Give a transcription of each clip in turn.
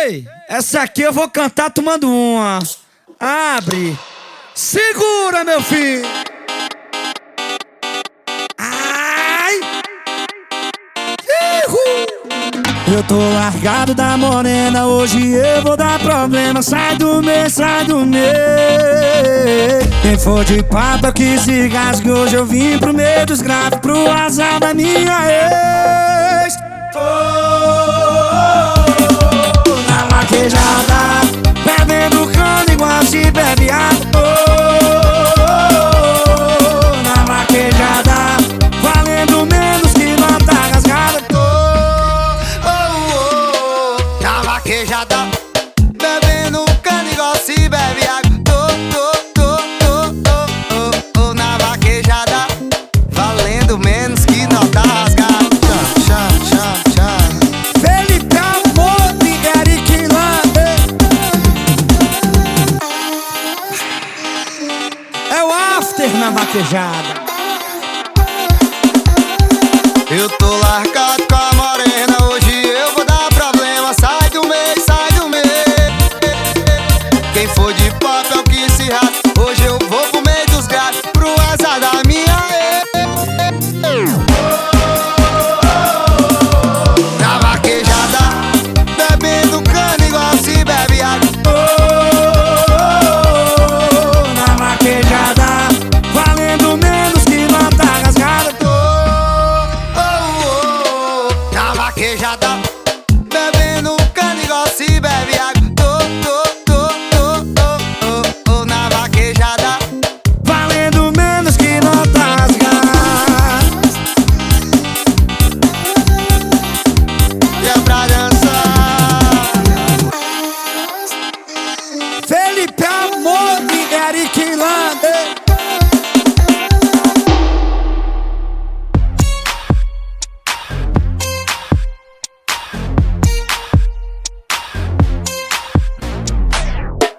Ei, essa aqui eu vou cantar tomando uma. Abre. Segura, meu filho. Ai. Eu tô largado da morena, hoje eu vou dar problema. Sai do meio, sai do meio. Quem for de papo que se rasgue, hoje eu vim pro meio dos graves, pro azar da minha ex. Na vaquejada, bebendo cana igual se bebe água. Na vaquejada, valendo menos que nota rasgada. Na vaquejada, bebendo cana igual se bebe água. Na vaquejada, valendo menos que nota rasgada. Felipe Amor e Eric Lande. É o after na vaquejada. Eu tô largado com a morena, hoje eu vou dar problema. Sai do meio, sai do meio. Quem for de papo é o que se rasga. Hoje eu vou pro meio dos gatos, pro azar da minha ex. Na vaquejada, bebendo cana igual se bebe água. Na vaquejada, valendo menos que nota rasgada. Na vaquejada, bebendo cana igual se bebe água. Na vaquejada, Valendo menos que nota rasgada. e é pra dançar. Felipe Amor e Eric Lande.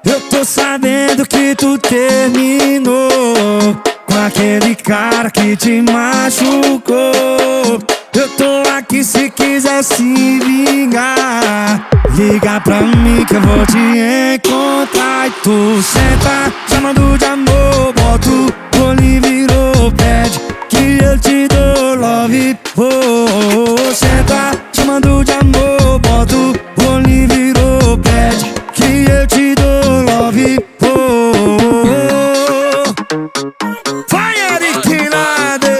Eu tô sabendo que tu terminou com aquele cara que te machucou. Eu tô aqui se quiser se vingar. Liga pra mim que eu vou te encontrar. E tu senta, chamando de amor. Bota o olho, virou, pede que eu te dou love. Oh, senta, chamando de amor. Bota o olho, virou, pede que eu te dou love. Oh, vai, Eric Lande.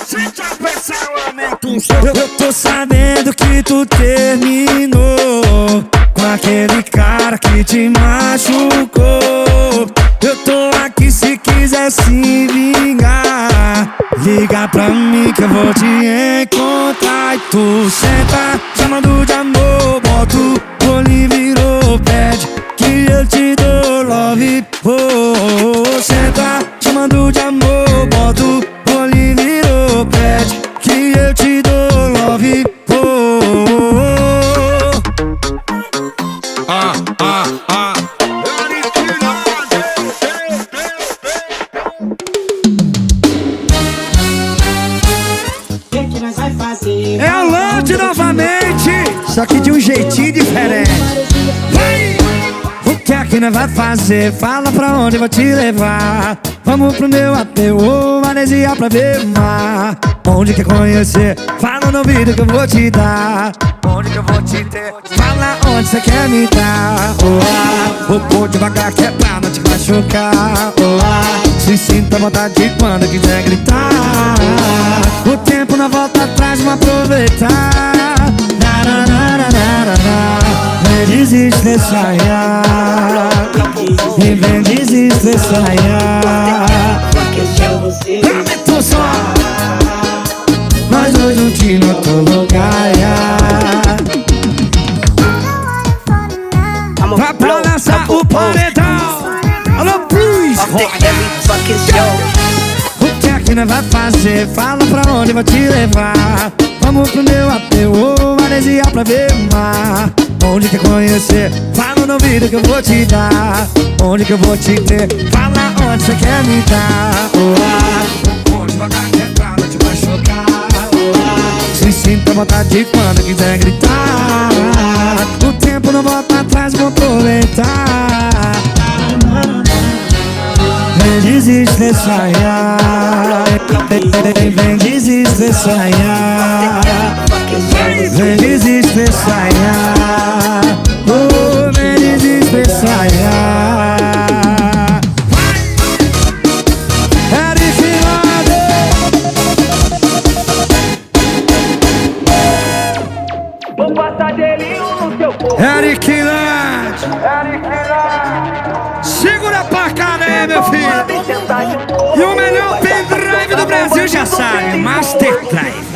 Sente a pressão, aumenta o som. Eu tô sabendo que tu terminou com aquele cara que te machucou. Eu tô aqui se quiser se vingar. Liga pra mim que eu vou te encontrar. E tu senta, chamando de amor. Bota o olho, virou, pede que eu te dou love. Oh, senta, chamando de amor. Bota o olho, virou, pede que eu te dou love. Oh, É a Lande novamente, só que de um jeitinho diferente. Vai! O que é que nós vai fazer? Fala pra onde eu vou te levar. Vamos pro meu apê, ou manesia pra ver o mar. Onde quer conhecer? Fala no ouvido que eu vou te dar. Onde que eu vou te ter? Fala onde você quer me dar. Vou pôr devagar que é pra não te machucar. Se sinta à vontade quando quiser gritar. O tempo não volta atrás, vamos aproveitar. Vem desestressar, e vem desestressar. Aumenta o som. Nós dois juntinhos no outro lugar. Vai balançar o paredão. Alô, please. O que é que nós vai fazer? Fala pra onde eu vou te levar. Vamos pro meu apê, ou manesia pra ver o mar. Onde quer conhecer? Fala no ouvido que eu vou te dar. Onde que eu vou te ter? Fala onde você quer me dar. Onde devagar que é pra não te machucar. Se sinto vontade de quando quiser gritar. O tempo não volta atrás, vou aproveitar. Vem desestressar, vem desestressar, vem desestressar, oh, vem desestressar. Eric Lade, vou passar gelinho no seu corpo. Eric Lade, segura pra cá, né, meu filho? E o melhor pendrive do Brasil já sabe, Master Drive.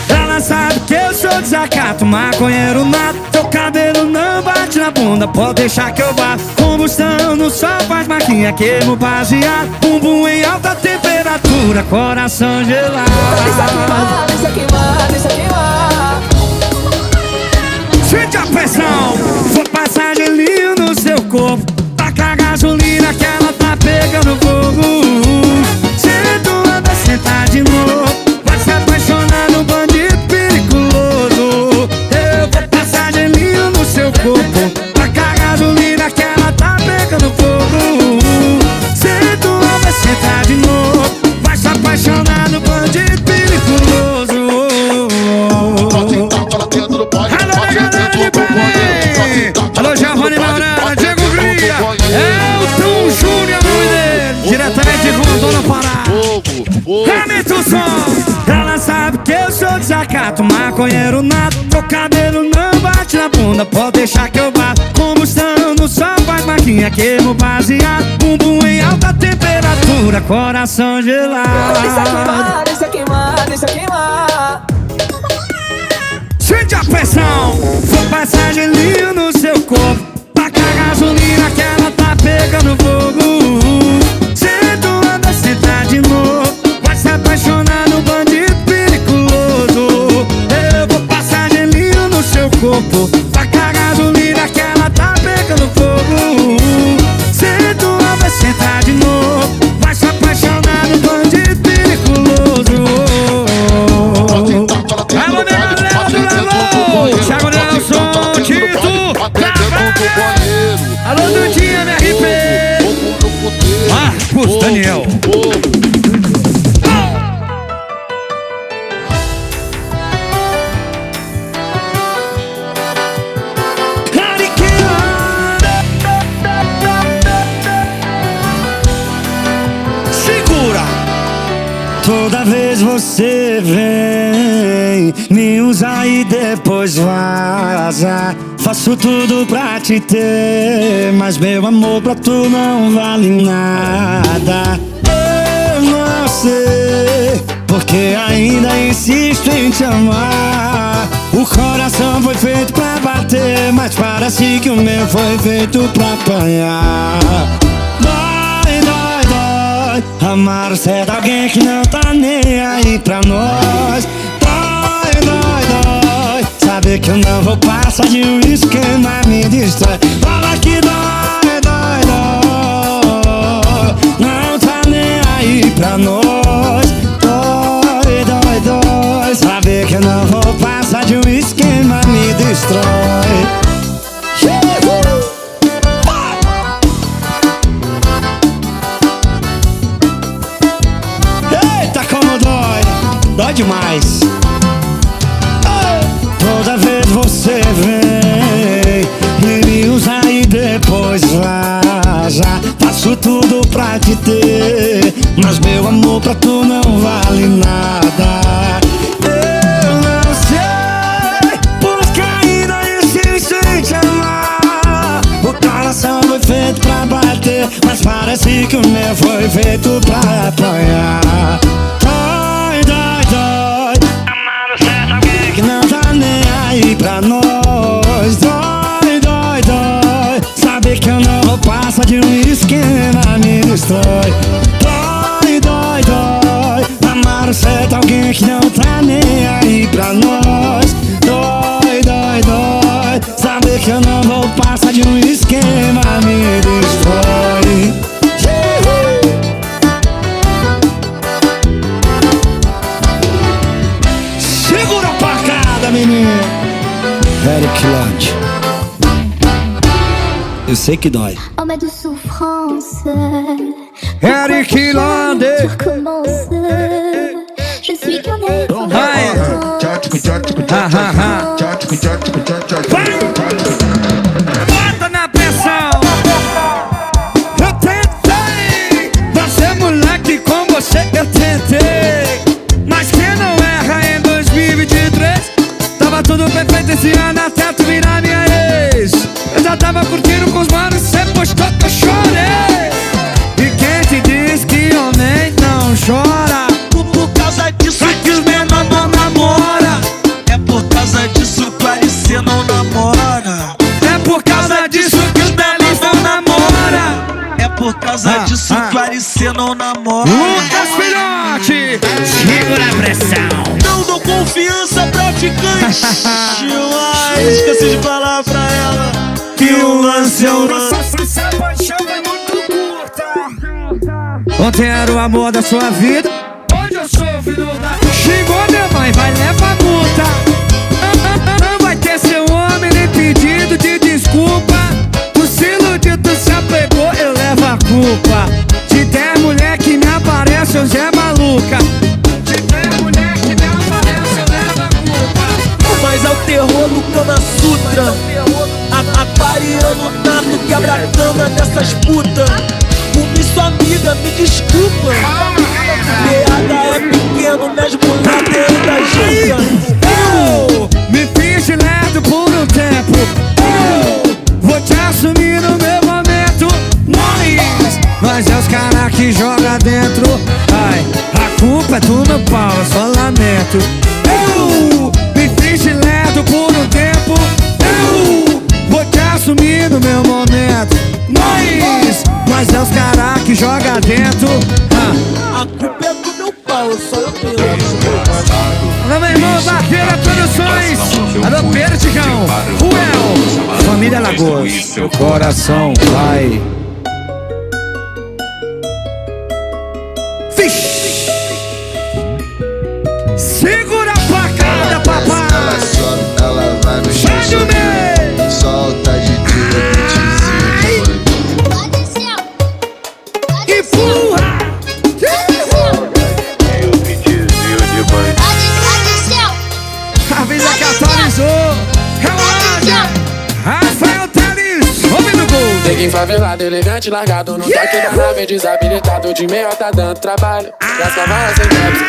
Ela sabe que eu sou desacato, maconheiro nato. Teu cabelo não bate na bunda, pode deixar que eu bato. Combustão no sol faz marquinha, queimo baseado. Bumbum em alta temperatura, coração gelado. Deixa queimar, deixa queimar, deixa queimar. Sente a pressão, vou passar gelinho no seu corpo. Taca a gasolina que ela tá pegando fogo. Senta anda, senta de novo. Vai se apaixonar no bandido perigoso. Eu vou passar gelinho no seu corpo. Taca a gasolina que ela tá pegando fogo. Senta anda, senta de novo. Vai se apaixonar no bandido perigoso. Alô, Giovanni Maurana, Diego Gria, Elton Júnior, nome dele, diretamente de Rondônia, Pará. Aumenta o som. Ela sabe que eu sou desacato, maconheiro nato. Teu cabelo não bate na bunda, pode deixar que eu bato. Combustão no sol faz marquinha, queimo baseado. Bumbum em alta temperatura, coração gelado. Deixa queimar, deixa queimar, deixa queimar. Sente a pressão, vou passar gelinho no seu corpo. Taca a gasolina que ela tá pegando fogo. Senta anda, senta de novo. Vai se apaixonar no bandido perigoso. Eu vou passar gelinho no seu corpo. Taca a gasolina que ela tá pegando fogo. Senta anda, senta de novo. Vai se apaixonar no bandido perigoso. Alô, minha galera do Alô, Thiago Nelson, Tito, alô, Dudinha, MRP, Marcos Daniel. Segura! Toda vez você vem me usar e depois vaza. Faço tudo pra te ter, mas meu amor pra tu não vale nada. Eu não sei porque ainda insisto em te amar. O coração foi feito pra bater, mas parece que o meu foi feito pra apanhar. Dói, dói, dói amar o certo alguém que não tá nem aí pra nós. Dói, dói, dói saber que eu não vou passar de um esquema, me distrai. Fala que dói, dói, dói não tá nem aí pra nós. Dói, dói, dói saber que eu não vou passar de um esquema, me destrói. Eita, como dói, dói demais. Toda vez você vem e me usa e depois vaza. Faço tudo pra te ter, mas meu amor pra tu não vale nada. Eu não sei porque ainda insisto em te amar. O coração foi feito pra bater, mas parece que o meu foi feito pra apanhar. Dói, dói, dói amar o certo alguém que não tá nem aí pra nós. Dói, dói, dói saber que eu não vou passar de um esquema, me destrói. Dói, dói, dói amar o certo alguém que não tá nem aí pra nós. Dói, dói, dói saber que eu não vou passar de um esquema, me destrói. Segura, pai! Eric Lodge. Eu sei que dói. Oh ma douce souffrance, Eric Lodge. tu recommences. Je suis qu'un être. Bota na pressão. Eu tentei, você moleque com você eu tentei. Mas quem não erra em 2023? Tava tudo perfeito esse ano até tu virar minha ex. Eu já tava curtindo com os manos, cê postou que eu chorei. E quem te diz que homem não chora? Por causa disso que os menor não namora. é por causa disso que o Alice não namora. É por causa disso que os belos não namora. É por causa disso que o Alice não namora. Lucas Filhote, segura a pressão. Não dou confiança pra ficante. Ai, esqueci de falar pra ela que o lance é o lance. Essa paixão é muito curta. Ontem era o amor da sua vida, hoje eu sou filho da... Xingou minha mãe, vai levar multa. Não vai ter seu homem nem pedido de desculpa. O silo de tu se apegou, eu levo a culpa. Se der mulher que me aparece, eu já é maluca. Se der mulher que me aparece, eu levo a culpa. Mas é o terror do Kama Sutra. Aquariano nato quebra a cama dessas putas. Por sua amiga, me desculpa. PH é pequeno, minhas mulheres ainda juntam. Eu me fiz de lerdo por um tempo. Eu vou te assumir no meu momento. Mas é os caras que jogam dentro. Ai, a culpa é tu no pau, eu só lamento. Eu me fiz de lerdo por um tempo. Eu vou te assumir no meu momento. Mas é os caras que jogam dentro. A culpa é do meu pau, eu só tenho. Alô, meu irmão, Barqueira Produções. Alô, Pedro Ticão. Ruel, família Lagoas. Seu coração vai. Fish. Segura a facada, papai. Ela sobe, ela vai no chão. Sai do meio. Solta de repetezinho. Empurra. Avisa que atualizou. Relaxa. Rafael Teles, homem do gol. Neguinho favelado, elegante, largado no toque da nave, desabilitado de meio tá dando trabalho. Das cavalas sem caps,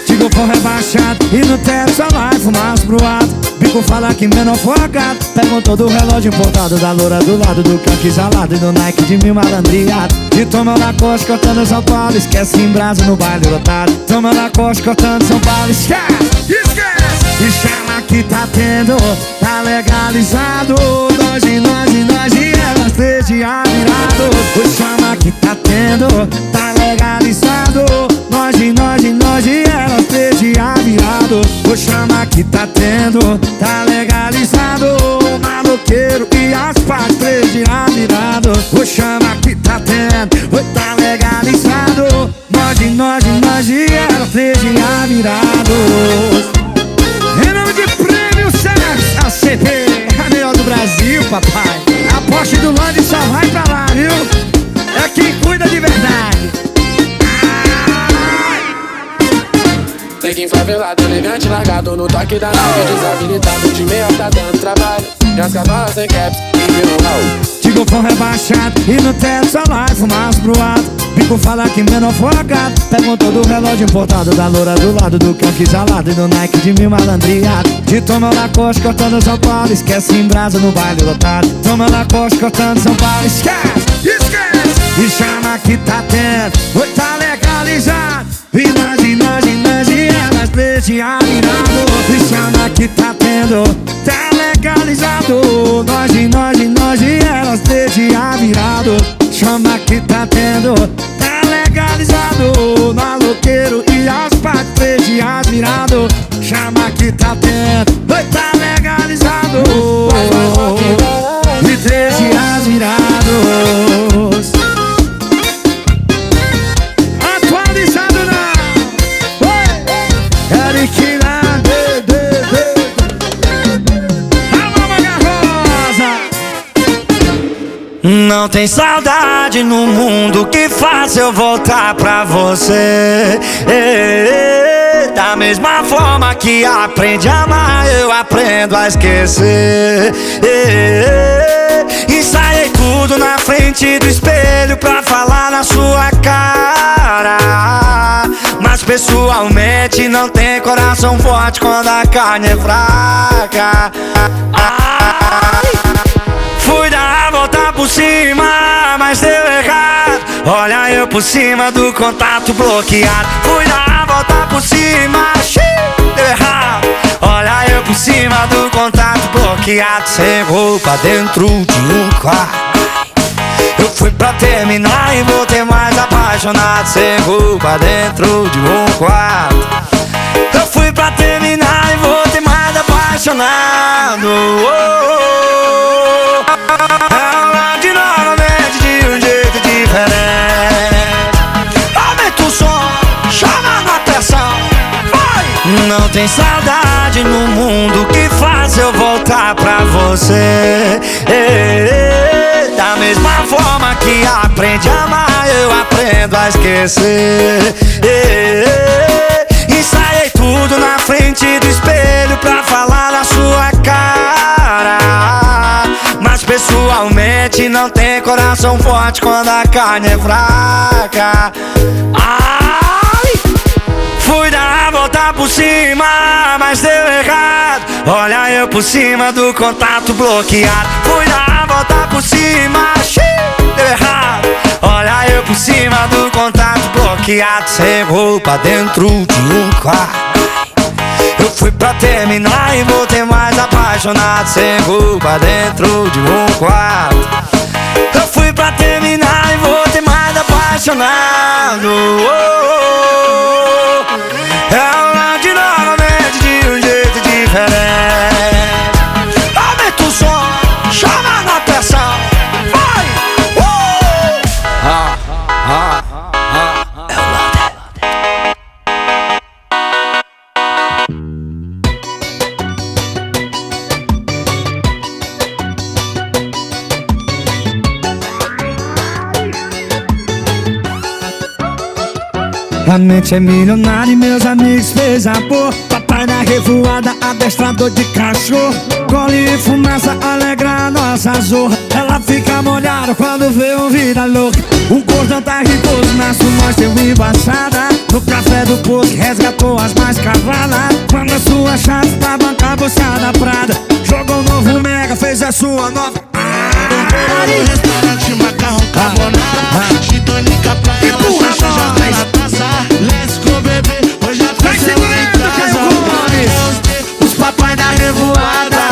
Tigo for rebaixado e no teto só vai fumaça pro alto. Bico fala que menor folgado. Perguntou do relógio importado da loura do lado do canque exalado e do Nike de mil malandreado. E toma na costa cortando São Paulo, esquece em brasa no baile lotado. Toma na costa cortando São Paulo, esquece, esquece. E chama que tá tendo, tá legalizado. Nós e elas desde a virado. O chama que tá tendo, tá legalizado. Nós e elas desde a virado. O chama que tá tendo, tá legalizado. Maloqueiro e as partes desde a virado. O chama que tá tendo, tá legalizado. Nós e elas desde a virado. Em nome de Prêmio Sex ACP, a melhor do Brasil, papai. A Porsche do Lande só vai pra lá, viu? É quem cuida de verdade. Neguinho favelado, elegante, largado no toque da nave, desabilitado de meio tá dando trabalho. E as cavalas sem caps, e virou mal. Tigo for rebaixado e no teto só vai fumaça pro alto. Bico fala que menor folgado. Perguntou do relógio importado da loura do lado do canque exalado e do Nike de mil malandreado. E toma na costa cortando São Paulo, esquece em brasa no baile lotado. Toma na costa cortando São Paulo, esquece, esquece. E chama que tá tendo, tá legalizado. E nós e elas desde a virado. E chama que tá tendo, tá legalizado. Nós e elas desde a virado. Chama que tá tendo, tá legalizado. Maloqueiro e as partes desde as virado. Chama que tá tendo, tá legalizado. E desde as virados. Atualizado não. Eric Lande. Não tem saudade no mundo que faz eu voltar pra você. Da mesma forma que aprende a amar, eu aprendo a esquecer. Ensaiei tudo na frente do espelho pra falar na sua cara, mas pessoalmente não tem coração forte quando a carne é fraca. Fui dar a volta por cima, mas deu errado. Olha eu por cima do contato bloqueado. Fui dar a volta por cima, deu errado. Olha eu por cima do contato bloqueado. Sem roupa dentro de um quarto. Eu fui pra terminar e voltei mais apaixonado. Sem roupa dentro de um quarto. Eu fui pra terminar e voltei mais apaixonado. Ela de novamente de um jeito diferente. Aumenta o som, chama na pressão, vai! Não tem saudade no mundo que faz eu voltar pra você. Da mesma forma que aprende a amar, eu aprendo a esquecer. Ensaiei tudo na frente do espelho pra falar na sua cara, mas pessoalmente não tem coração forte quando a carne é fraca. Ai, fui dar a volta por cima, mas deu errado. Olha eu por cima do contato bloqueado. Fui dar a volta por cima, deu errado. Olha eu por cima do contato bloqueado. Sem roupa dentro de um quarto. Eu fui pra terminar e voltei mais apaixonado. Sem roupa dentro de um quarto. Eu fui pra terminar e voltei mais apaixonado. Ela de novamente de um jeito diferente. Aumenta o som, chama na pressão, vai! A mente é milionária e meus amigos fez amor. Papai na revoada, adestrador de cachorro. Gole e fumaça alegra a nossa zorra. Ela fica molhada quando vê um vida louca. O gordão tá ricoso, na sua deu embaçada. No café do posto resgatou as mais cavalas. Quando a sua chave pra bancar a bolsa da Prada. Jogou um novo mega, fez a sua nova restaurante, macarrão, carbonara, chitônica pra ela, chacha, já tá na taça. Let's go, bebê, hoje a festa é lá em casa. Os papai da revoada.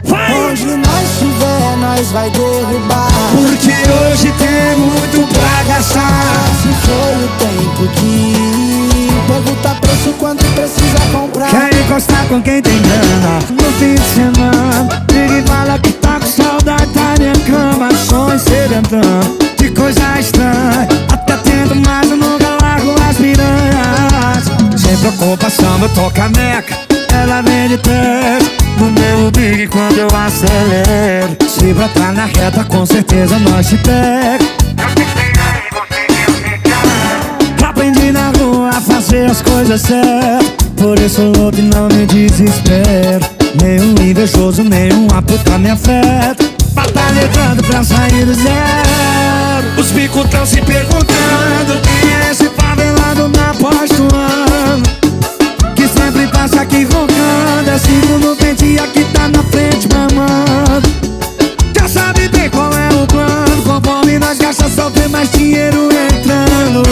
Onde nós estiver, nós vai derrubar. porque hoje tem muito pra gastar. Se foi o tempo que pergunta preço quando precisa comprar. Quer encostar com quem tem grana no fim de semana. Liga e fala que tá com saudade da minha cama. Sonho sedentando, que coisa estranha. Até tendo mais eu nunca largo as piranhas. Sem preocupação eu toco a meca. Ela vem de trás no meu big quando eu acelero. Se brotar na reta com certeza nós te pega. Aprendi na rua a fazer as coisas certas. Por isso louco e não me desespero. Nenhum invejoso, nenhuma puta me afeta. Batalhando pra sair do zero. Os bicos tão se perguntando quem é esse favelado na pós do ano, que sempre passa aqui roncando. É segundo pente aqui tá na frente mamando. Já sabe bem qual é o plano. Conforme nós gasta só tem mais dinheiro entrando.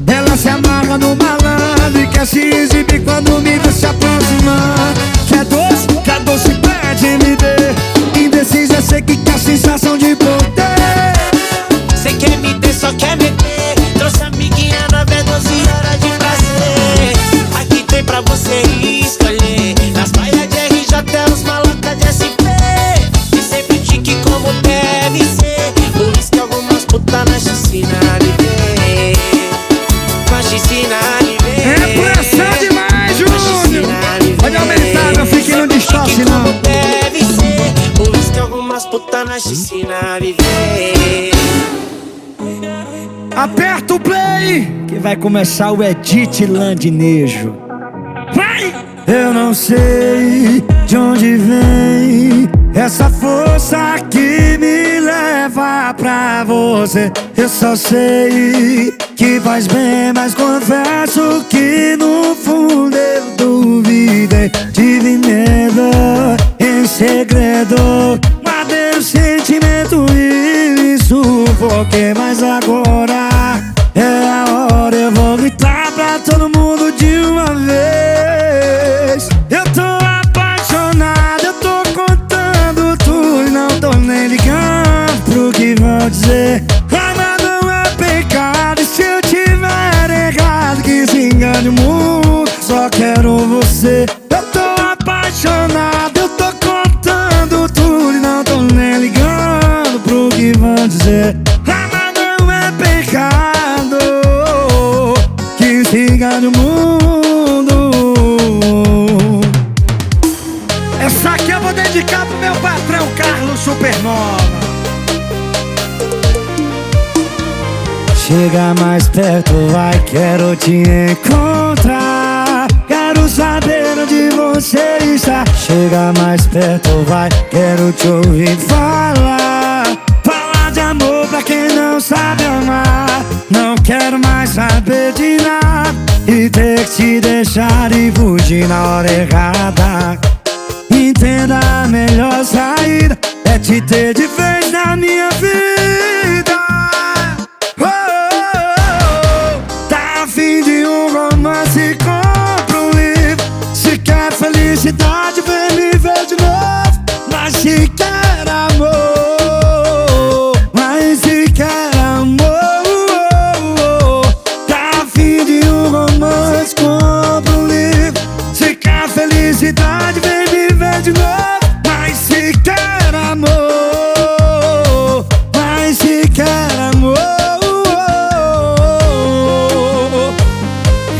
Ela se amarra no malandro e quer se exibir quando me vê se aproximando. Quer doce, pede, me dê. Indecisa, sei que quer sensação de poder. Cê quer me ter, só quer meter. Trouxe amiguinha na V12 horas de prazer. Aqui tem pra você escolher. Nas praias de RJ até os malacas de SP. E sempre tique como deve ser. Por isso que algumas putas na chacina me vê. Na chacina me vê. É pressão demais, Júnior. Pode aumentar, não fique no distorce não. Deve ser. Por isso nós te ensina a viver. Aperta o play, que vai começar o Edit Landinejo. Vai! Eu não sei de onde vem essa força que me leva pra você. Eu só sei que faz bem, mas confesso que no fundo eu duvidei. Tive medo em segredo, guardei o sentimento e me sufoquei. Mas agora é a hora, eu vou gritar pra todo mundo de uma vez. Eu tô apaixonado, eu tô contando tudo e não tô nem ligando pro que vão dizer. Amar não é pecado, e se eu tiver errado, que se engane o mundo, só quero você. Eu tô apaixonado, eu tô contando tudo e não tô nem ligando pro que vão dizer. Amar não é pecado, que se engane o mundo. Essa aqui eu vou dedicar pro meu patrão Carlos Supernova. Chega mais perto, vai, quero te encontrar. Quero saber onde você está. Chega mais perto, vai, quero te ouvir falar. Falar de amor pra quem não sabe amar. Não quero mais saber de nada e ter que te deixar e fugir na hora errada. Entenda, a melhor saída é te ter de vez na minha vida. Oh, oh, oh. Tá a fim de um romance, compra um livro. Se quer felicidade, vem me ver de novo. Mas se quer amor, mas se quer amor, oh, oh. Tá a fim de um romance, compra um livro. Se quer felicidade, vem me ver de novo. Mas se quer amor, mas se quer amor,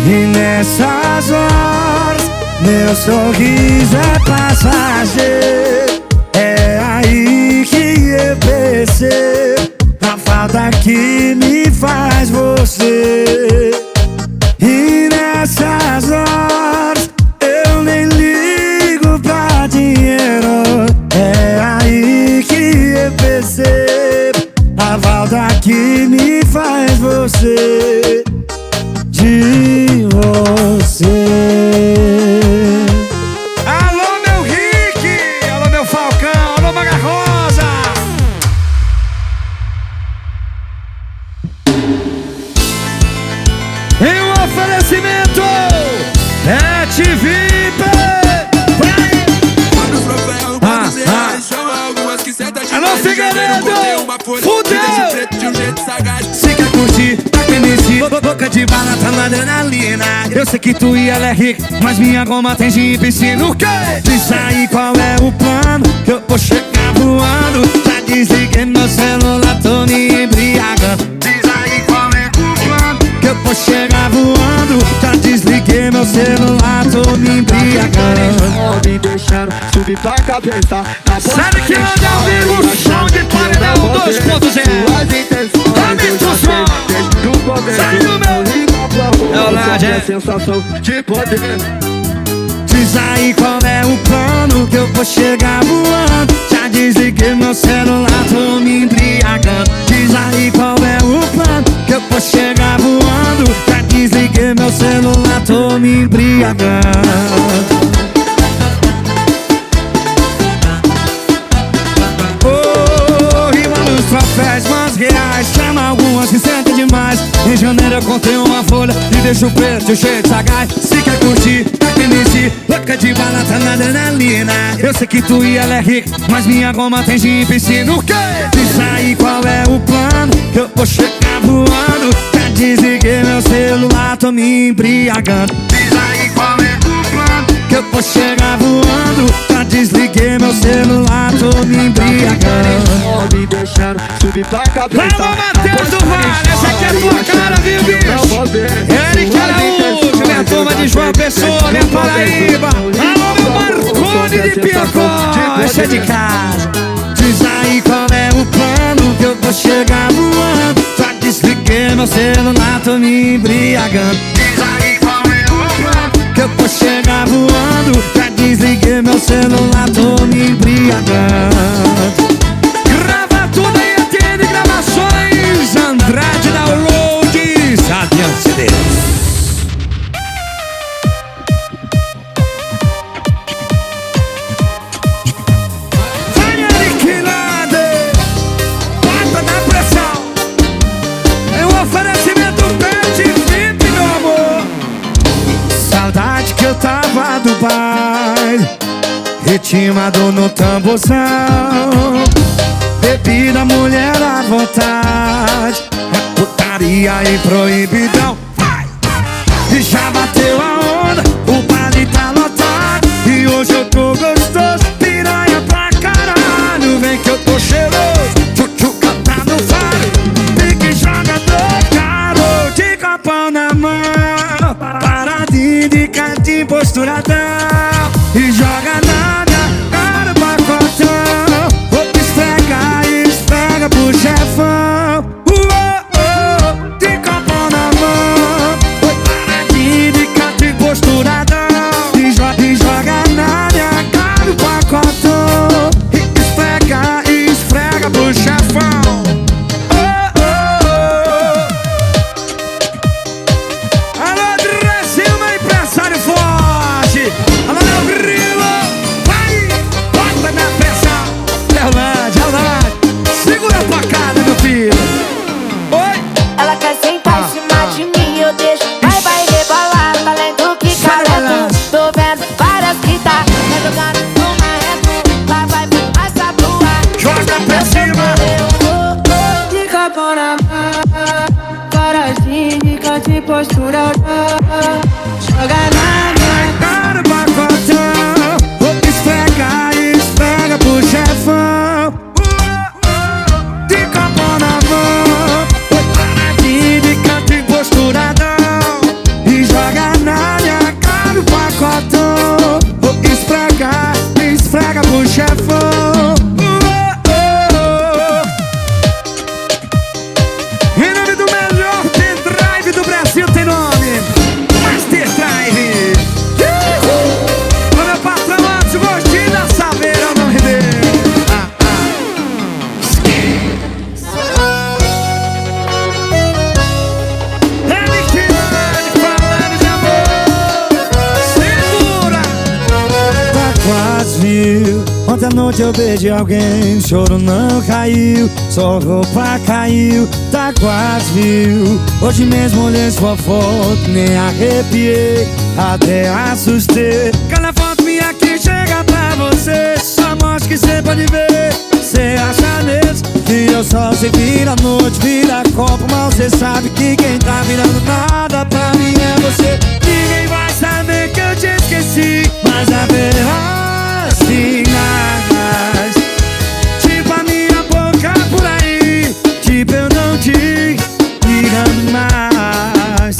e nessas horas meu sorriso é passageiro. É aí que eu percebo a falta que me faz você. E nessas horas eu nem ligo pra dinheiro. É aí que eu percebo a falta que me faz você. De você. Alô meu Rick, alô meu Falcão, alô Maga Rosa. Em um oferecimento Pet VIP. Alô Figueiredo, fudeu. Se quer curtir, tá quente, boca de bala, tá na adrenalina. Eu sei que tu e ela é rica, mas minha goma tem de piscina. O quê? Diz aí qual é o plano, que eu vou chegar voando. Já desliguei meu celular, tô me embriagando. Diz aí qual é o plano, que eu vou chegar voando. Já desliguei meu celular, tô me embriagando. Me deixaram subir pra cabeça. Sabe que onde eu vivo o som de paredão 2.0? Aumenta o som, sai do meu. É sensação de poder. Diz aí qual é o plano, que eu vou chegar voando. Já desliguei meu celular, tô me embriagando. Diz aí qual é o plano, que eu vou chegar voando. Já desliguei meu celular, tô me embriagando. Troféus, mas reais, chama algumas que sentem demais. Em janeiro eu contei uma folha e deixo o preto cheio de sagaz. Se quer curtir, tá quente, louca de bala, tá na adrenalina. Eu sei que tu e ela é rica, mas minha goma tem de piscina. O quê? Diz aí qual é o plano, que eu vou chegar voando. Já desliguei meu celular, tô me embriagando. Diz aí qual é o plano, que eu vou chegar voando. Já desliguei meu celular, tô me embriagando. Me deixaram subir pra cabeça. Alô, Matheus do Vale, essa aqui é tua cara, viu, bicho? Eric Araújo, minha turma de João Pessoa, minha Paraíba. Alô, meu Marconi de Piocó, esse é de casa. Diz aí qual é meu celular, tô me embriagando. Diz aí qual é o plano. Que eu vou chegar voando. Já desliguei meu celular, tô me embriagando. Grava tudo aí, ATN Gravações, Andrade Downloads, Adiante Deus. Vai, Eric Lade, bota na pressão. É um oferecimento pet VIP, meu amor. Saudade que eu tava do baile, ritmado no tamborzão. Bebida, mulher à vontade, é putaria e proibidão. Vai! E já bateu a onda, o baile tá lotado. E hoje eu tô gostoso, piranha pra caralho. Vem que eu tô cheiroso, tchutchuca tá no faro. Fique jogador, caro, de copão na mão. Paradinho de cantinho, posturadão. E joga na minha cara o pacotão. Esfrega pro chefão. De copão na mão. Paradinho de cantinho, posturadão. E joga na minha cara o pacotão. Esfrega pro chefão. Alô, Brasil, meu empresário forte. Alô, meu grilo. Vai, bota na pressão. Leolândia, segura a facada, meu filho. Oi. Ela quer sentar em cima de mim, eu deixo. Vai rebolar, talento que calento. Tô vendo várias que tá jogando no marreto. Lá vai mais pra voar. Joga pra cima. De copão na mão, paradinho de cantinho, postura. Joga na minha Cara, pacotão. Esfrega pro chefão. De copão na mão. Paradinho de cantinho, posturadão. E joga na minha cara o pacotão. Esfrega pro chefão. Em nome do melhor pendrive do Brasil, tem nome Master Drive. O meu patrão antes, o gostinho da Saveira, é o nome dele. Ele que manda falando de amor. Segura. Tá quase viu. Ontem à noite eu beijei alguém, o choro não caiu, só roupa caiu. Tá quase viu. Hoje mesmo olhei sua foto, nem arrepiei, até assustei. Cada foto minha que chega pra você, só mostra que cê pode ver. Cê acha mesmo que eu só sei vira noite, vira copo, mas cê sabe que quem tá virando nada pra mim é você. Ninguém vai saber que eu te esqueci, mas haverá sinais, tipo a minha boca por aí, tipo eu não te ligando mais.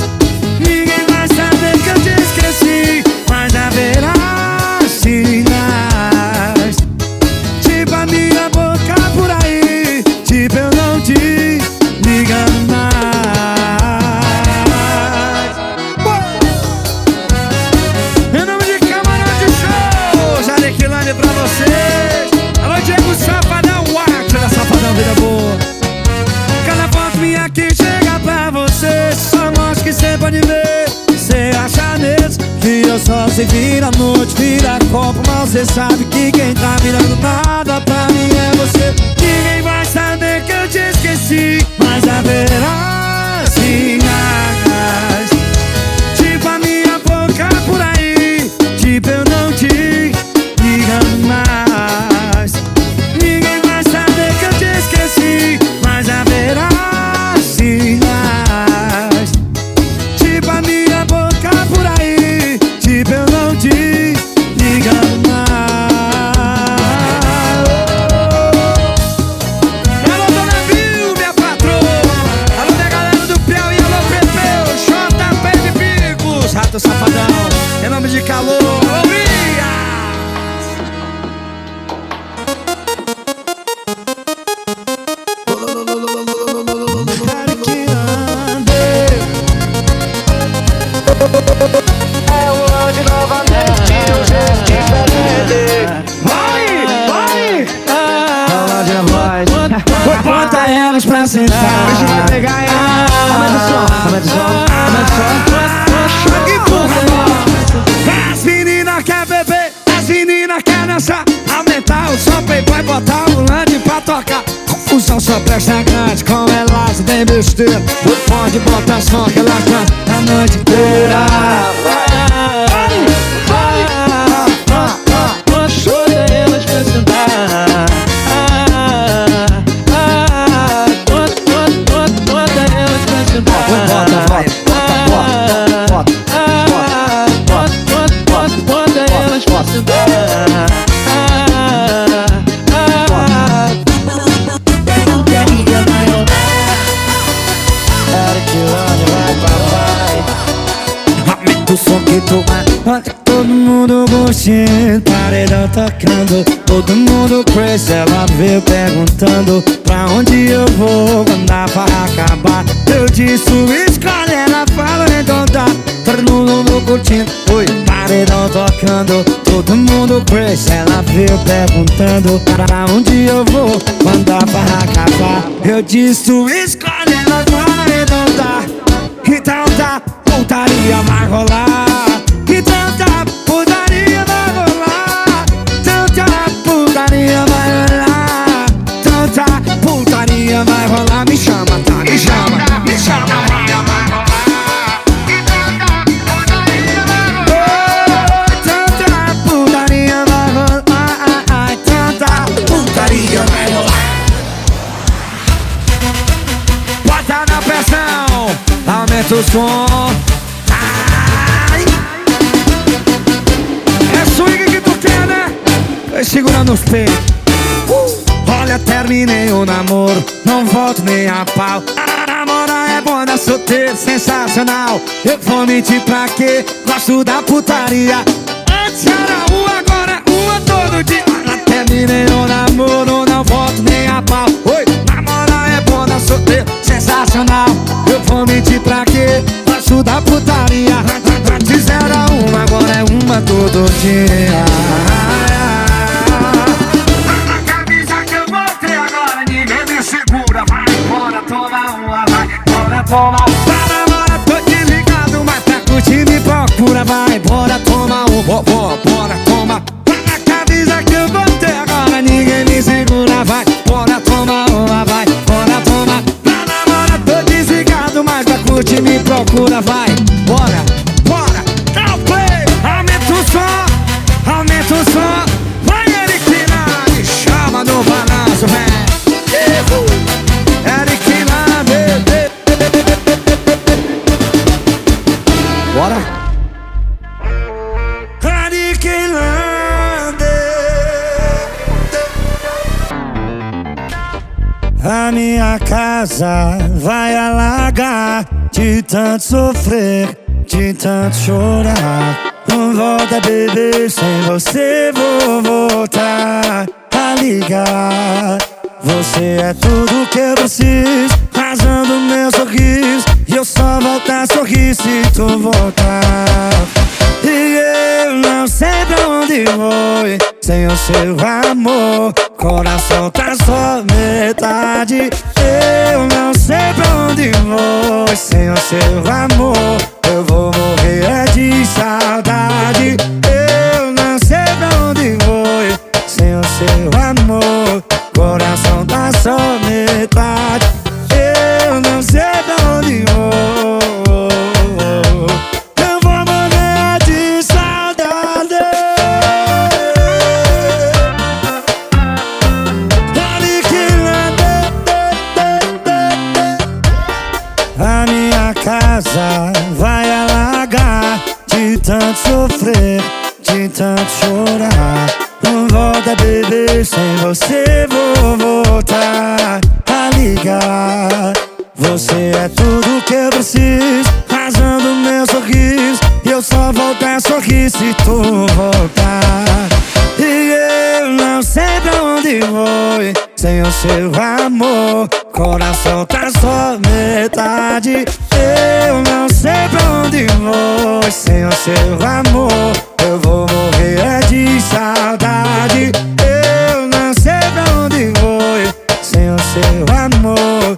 Ninguém vai saber que eu te esqueci, mas haverá sinais, tipo a minha boca por aí, tipo eu não te ligando mais. Em nome de Camarão de Show, Jarequilândia pra vocês. Alô, Diego Safadão, o arte da Safadão, vida boa. Cada foto minha que chega pra você, só mostra que cê pode ver. Cê acha mesmo que eu só sei vira noite, vira copo, mas cê sabe que quem tá virando nada pra mim é você. Ninguém vai saber que eu te esqueci, mas haverá sinais, tipo a minha boca por aí, tipo eu não te ligando mais. Ninguém vai saber que eu te esqueci, mas haverá sinais, tipo a minha boca por aí, tipo eu não te ligando mais. Alô, Dona Vil, minha patroa. Alô, minha galera do Piauí, alô, sentar. Hoje vai pegar ela. Aumenta o som, aumenta o som, aumenta o som. As meninas quer beber, as meninas quer dançar. Aumentar o som, playboy, botar o volante pra tocar. Confusão só presta grande, com elas tem besteira. Tu pode botar som que ela canta a noite inteira. Bota elas pra sentar. Bota elas pra sentar. Bota elas pra sentar. Aumenta o som que tu vai, todo mundo curtindo, paredão tocando, todo mundo crazy. Ela veio perguntando pra onde eu vou quando a farra acabar. Eu disse escolhe, ela falou então tá. Todo mundo curtindo, oi, paredão tocando, todo mundo crazy. Ela veio perguntando pra onde eu vou quando a farra acabar. Eu disse escolhe, ela falou então tá. Então tá, putaria vai rolar. Então tá, putaria vai rolar. Então tá, putaria vai rolar. Então tá, putaria vai rolar. Me chama, tá, me chama, me chama. Então tá, putaria vai rolar. Então tá, putaria vai rolar. Bota na pressão, aumenta o som. Ai. É swing que tu quer, né? Vai segurando os peitos. Olha, terminei o namoro, não volto nem a pau. A namora é bona, solteiro, sensacional. Eu vou mentir pra quê? Gosto da putaria. Antes era uma, agora é uma todo dia. Olha, terminei o namoro, não volto nem a pau. Oi, namora é bona, solteiro, sensacional. Eu vou mentir pra quê? Gosto da putaria. Antes era uma, agora é uma todo dia. A camisa que eu botei agora, ninguém me segura. Vai, bora tomar uma, vai, bora tomar. Para, bora, tô desligado, mas pra curtir me procura. Vai, bora tomar um, bora tomar. A camisa que eu botei agora, ninguém me segura. Vai, bora tomar uma, vai, bora tomar. Mas pra curtir me procura, vai, bora, bora, dá o play, aumenta o som, vai Eric me chama no balanço, vem, Eric bebê, bora, Eric a minha casa vai alagar de tanto sofrer, de tanto chorar. Não volta, bebê, sem você vou voltar a ligar. Você é tudo que eu preciso, rasando meu sorriso. E eu só volto a sorrir se tu voltar. E eu não sei pra onde vou sem o seu amor. Coração tá só metade. Eu não sei pra onde vou sem o seu amor. Eu vou morrer é de saudade. Eu não sei pra onde vou sem o seu amor. Coração tá só metade. Eu não sei pra onde vou. Eu vou morrer de saudade. A minha casa vai alagar de tanto sofrer, de tanto chorar. Não volta, bebê, sem você vou voltar a ligar. Você é tudo que eu preciso, rasando meu sorriso. E eu só volto a sorrir se tu voltar. E eu não sei pra onde vou sem o seu amor. Coração tá só metade. Eu não sei pra onde vou sem o seu amor. Eu vou morrer é de saudade. Eu não sei pra onde vou sem o seu amor.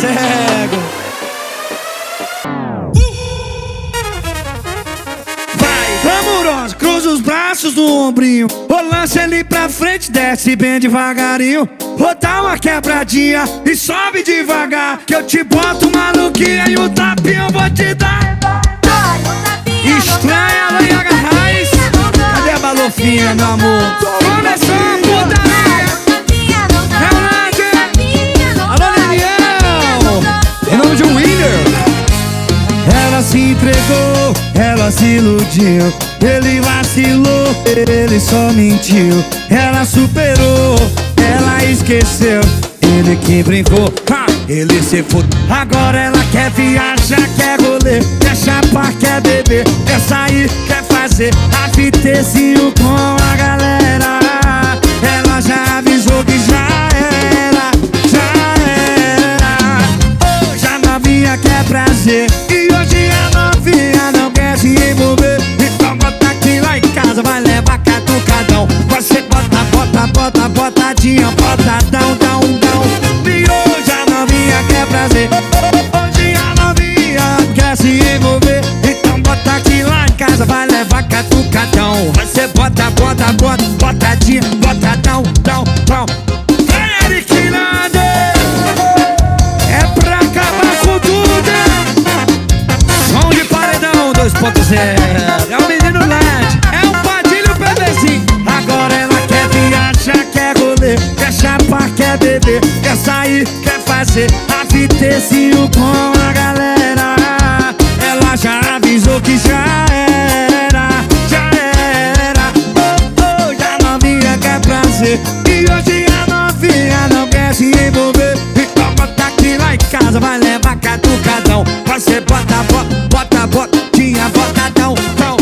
cego. Glamurosa, cruza os braços no ombrinho, ou lança ele pra frente, desce bem devagarinho. Ou dá uma quebradinha e sobe devagar, que eu te boto maluquinha e o tapinha eu vou te dar. Estranha, Loiaga Raiz. Cadê a balofinha, meu amor? Começou a putaria. É o Nandi. Alô, Daniel. Em nome de Winner. Ela se entregou, ela se iludiu, ele vacilou, ele só mentiu. Ela superou, ela esqueceu, ele que brincou, ele se fudeu. Agora ela quer viajar, quer rolê, quer chapar, quer beber, quer sair, quer fazer afitezinho com a galera. Ela já avisou que já era, já era. Oh, já novinha quer prazer, e hoje a novinha não quer se envolver. Então bota aqui lá em casa, vai levar catucadão. Você bota, bota, bota, botadinha, botadão, dão, dão. E hoje a novinha quer prazer, hoje a novinha quer se envolver. Então bota aqui lá em casa, vai levar catucadão. Você bota, bota, bota, botadinha, botadão, dão, dão. Vem, Eric Nandi, é pra acabar com tudo. Som de paredão 2.0. É o menino LED, é o Padilha, o bebezinho. Agora ela quer viajar, quer rolê, quer chapar, quer beber, quer sair, quer fazer afitezinho com a galera. Ela já avisou que já era, já era. Oh, oh, já novinha quer prazer, e hoje a novinha não quer se envolver. Então bota aqui lá em casa, vai levar catucadão. Você bota, bota, bota, botinha, botadão, tão.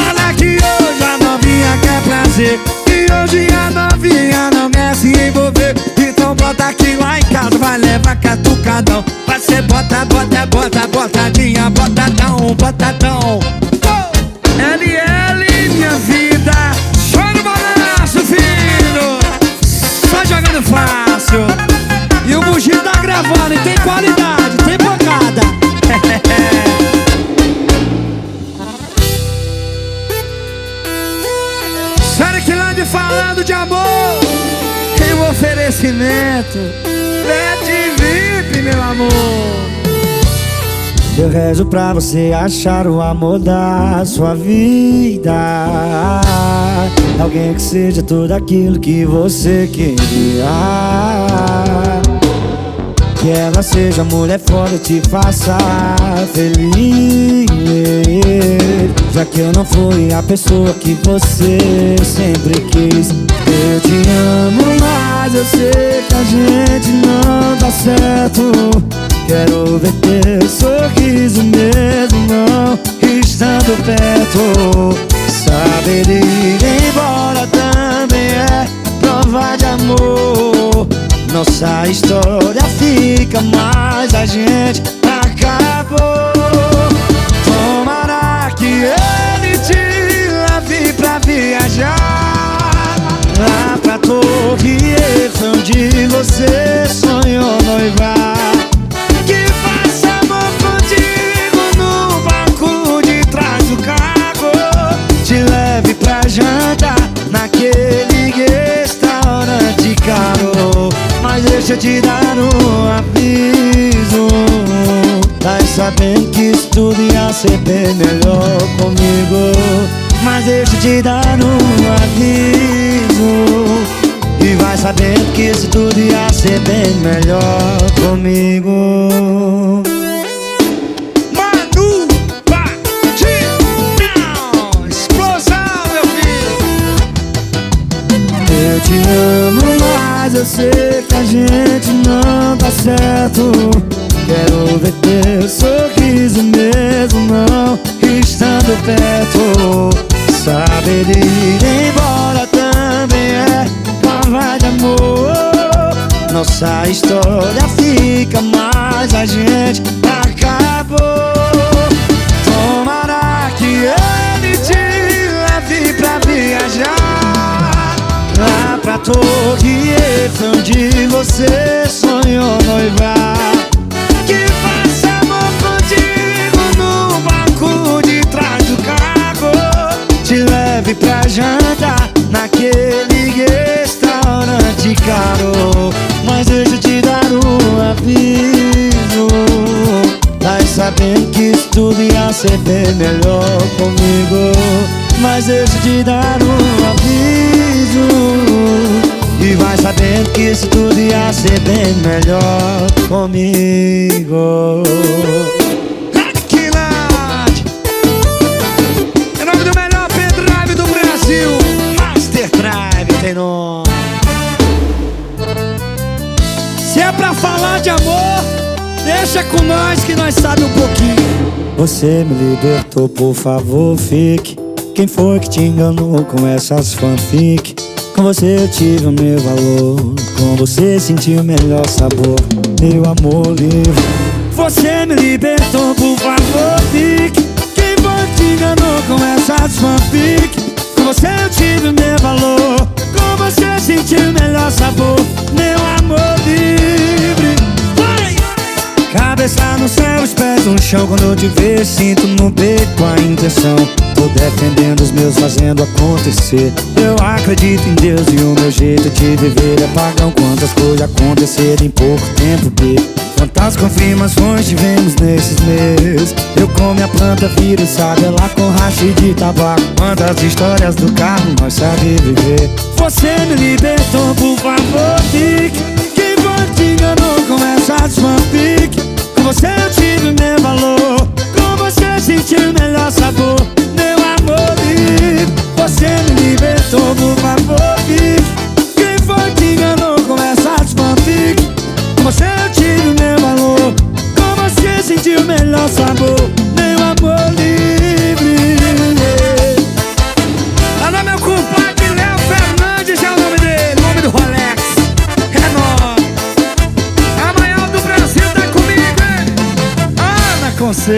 Olha que hoje a novinha quer prazer, e hoje a novinha não quer se envolver. Então bota aqui lá em casa, vai levar catucadão. Você bota, bota, bota, botadinha, botadão, botadão. LL, minha vida, só no balanço, filho. Só jogando fácil. E o bugio tá gravando e tem qualidade, tem pancada. Eric Nandi falando de amor em um oferecimento Pet VIP, meu amor. Eu rezo pra você achar o amor da sua vida, alguém que seja tudo aquilo que você queria. Que ela seja mulher foda, te faça feliz, já que eu não fui a pessoa que você sempre quis. Eu te amo, mas eu sei que a gente não dá certo. Quero ver teu sorriso mesmo não estando perto. Saber ir embora também é prova de amor. Nossa história fica, mas a gente acabou. Tomara que ele te leve pra viajar lá pra Torre Eiffel, onde você sonhou noivar. Que faça amor contigo no banco de trás do carro, te leve pra jantar naquele restaurante caro. Mas deixa eu te dar um aviso, vai sabendo que isso tudo ia ser bem melhor comigo. Mas deixa eu te dar um aviso, e vai sabendo que isso tudo ia ser bem melhor comigo. Manu Batidão, explosão, meu filho. Eu te amo, mas eu sei que a gente não tá certo. Quero ver teu sorriso mesmo não estando perto. Saber ir embora também é prova de amor. Nossa história fica, mas a gente acabou. Tomara que ele te leve pra viajar lá pra Torre Eiffel, onde você sonhou noivar. tudo ia ser bem melhor comigo. Mas deixa de dar um aviso e vai sabendo que isso tudo ia ser bem melhor comigo. Aquilade é nome do melhor pendrive do Brasil. Master Drive tem nome. Se é pra falar de amor, deixa com nós que nós sabe um pouquinho. Você me libertou, por favor, fique. Quem foi que te enganou com essas fanfic? Com você eu tive o meu valor, com você senti o melhor sabor, meu amor livre. Você me libertou, por favor, fique. Quem foi que te enganou com essas fanfic? Com você eu tive o meu valor, com você senti o melhor sabor, meu amor livre. Cabeça no céu, os pés no chão. Quando eu te vejo, sinto no peito a intenção. Tô defendendo os meus, fazendo acontecer. Eu acredito em Deus e o meu jeito de viver é pagão. Quantas coisas aconteceram em pouco tempo, B. Quantas confirmações tivemos nesses meses. Eu com minha planta viro, sabe, ela com hashi de tabaco. Quantas histórias do carro nós sabe viver. Você me libertou, por favor, fique. Quem foi que te enganou com essas fanfic? Com você eu tive meu valor, com você senti o melhor sabor, meu amor livre. Você me libertou, por favor, fique. Quem foi que te enganou com essas fanfic? Com você eu tive meu valor, com você senti o melhor sabor, meu amor livre. Alô, meu compadre Léo Fernandes é o nome dele, nome do Rolex. É nóis. A maior do Brasil tá comigo, hein? Com você.